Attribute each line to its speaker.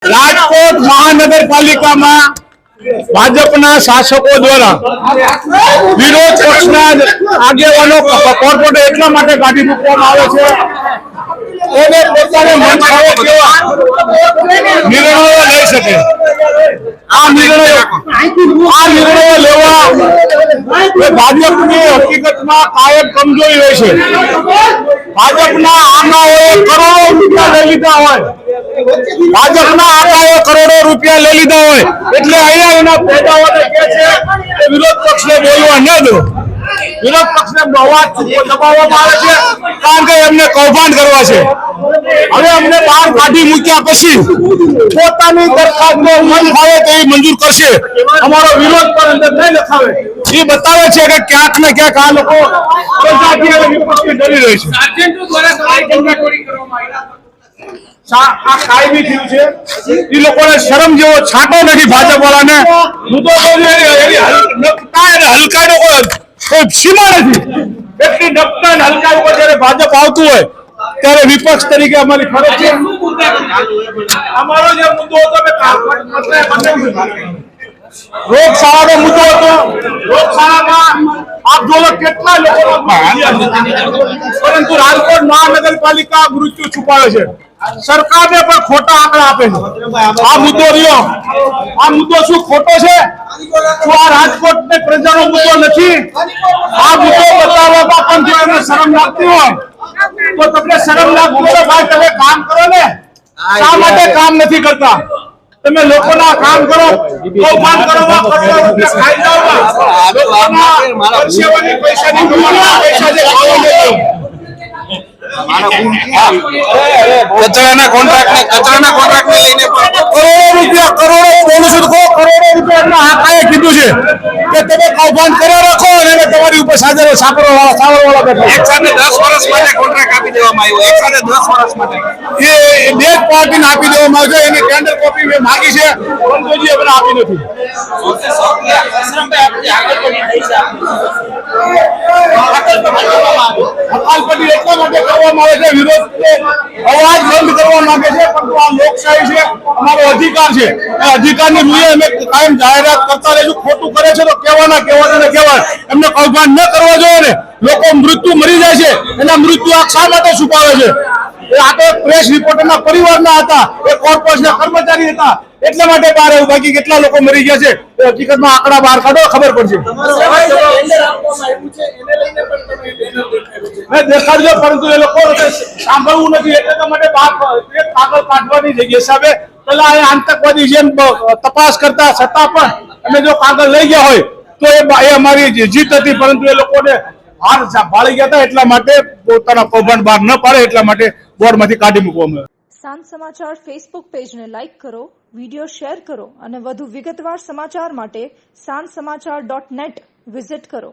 Speaker 1: રાજકોટ મહાનગરપાલિકામાં ભાજપના શાસકો દ્વારા વિરોધ પક્ષના આગેવાનો કોર્પોરેટર એટલા માટે કાઢી મૂકવામાં આવે છે એને પોતાને મન ફાવે કેવા નિર્ણયો લઈ શકે। આ નિર્ણયો લેવા એ ભાજપની હકીકતમાં કાયમ કમજોરી હોય છે। ભાજપના આંકડાઓએ કરોડો રૂપિયા લઈ લીધા હોય, ભાજપના આંકડાઓ કરોડો રૂપિયા લઈ લીધા હોય એટલે અહીંયા એના પેદાઓને કહે છે કે વિરોધ પક્ષને બોલવા ન દો। વિરોધ પક્ષને દબાવવામાં આવે છે કારણ કે એમને કૌભાંડ કરવા છે। હવે અમને બહાર કાઢી મૂક્યા પછી પોતાની દરખાસ્તનો મન ફાવે તેવી મંજૂર કરશે, અમારો વિરોધ પર અંદર નહીં લખાવે। એ બતાવે છે કે ક્યાંક ને ક્યાંક આ લોકો પ્રજાકીય વિપક્ષથી ડરી રહી છે। આ કાયમી થયું છે, એ લોકોને શરમ જેવો છાંટો નથી ભાજપ વાળાને। મુદ્દો હલકાનો કોઈ સીમા નથી, એટલી નકટા હલકા ઉપર જયારે ભાજપ આવતું હોય ત્યારે વિપક્ષ તરીકે અમારી ફરજ છે। અમારો જે મુદ્દો હતો રોગશાળાનો મુદ્દો હતો, રોગશાળામાં આપ જોવો કેટલા લોકો, પરંતુ રાજકોટ મહાનગરપાલિકા મૃત્યુ છુપાવે છે, સરકારને પણ ખોટા આંકડા આપે છે। આ મુદ્દો રહ્યો, આ મુદ્દો શું ખોટો છે? શું આ રાજકોટને પ્રજાનો મુદ્દો નથી? આ મુદ્દો બતાવવામાં પણ જો એમને શરમ લાગતી હોય તો તમને શરમ લાગતી હોય ભાઈ તમે કામ કરો ને, શા માટે કામ નથી કરતા? તમે લોકોના કામ કરો, કૌભાંડ કરો, ખાઈ જાઓ, પૈસાની પૈસા જે કચરાના કોન્ટ્રાક્ટ લઈને કરોડો રૂપિયા હાકાએ કીધું છે કે તમે કૌભાંડ કર્યા રાખો અને તમારી ઉપર સાવરવાળા બેઠા એક સાથે 10 વર્ષ માટે કોન્ટ્રાક્ટ આપી દેવામાં આવ્યો, એક સાથે 10 વર્ષ માટે એ બે પાર્ટીને આપી દેવામાં આવ્યો। એની ટેન્ડર કોપી મેં માંગી છે પરંતુ હજી અમને આપી નથી। હકાલપટ્ટી એટલા માટે કરવામાં આવે છે, વિરોધ અવાજ બંધ કરવા માંગે છે, પરંતુ આ લોકશાહી છે, અમારો અધિકાર છે, એ અધિકારની રૂએ અમે કાયમ જાહેરાત કરતા રહીશું। ખોટું કરે છે તો કહેવાય, એમને કૌભાંડ ન કરવા જોઈએ ને। લોકો મૃત્યુ મરી જાય છે, એના મૃત્યુ આ શા માટે છુપાવે છે? આ તો પ્રેસ રિપોર્ટરના પરિવારના હતા, એ કોર્પોરેશનના કર્મચારી હતા, એટલા માટે બહાર આવ્યું। બાકી કેટલા લોકો મરી ગયા છે એ હકીકતમાં આંકડા બહાર કાઢો, ખબર પડશે। દેખાડજો, પરંતુ એ લોકો સાંભળવું નથી એટલે માટે કાગળ કાઢવાની જગ્યા હિસાબે પેલા આતંકવાદી જેમ તપાસ કરતા છતાં પણ અમે જો કાગળ લઈ ગયા હોય તો એ અમારી જીત હતી, પરંતુ એ લોકોને હાર ભાળી ગયા હતા એટલા માટે પોતાના કૌભાંડ બહાર ન પાડે એટલા માટે બોર્ડમાંથી કાઢી મૂકવામાં આવ્યો।
Speaker 2: સાંજ સમાચાર ફેસબુક પેજને લાઇક કરો, વિડીયો શેર કરો અને વધુ વિગતવાર સમાચાર માટે sanssamachar.net વિઝિટ કરો।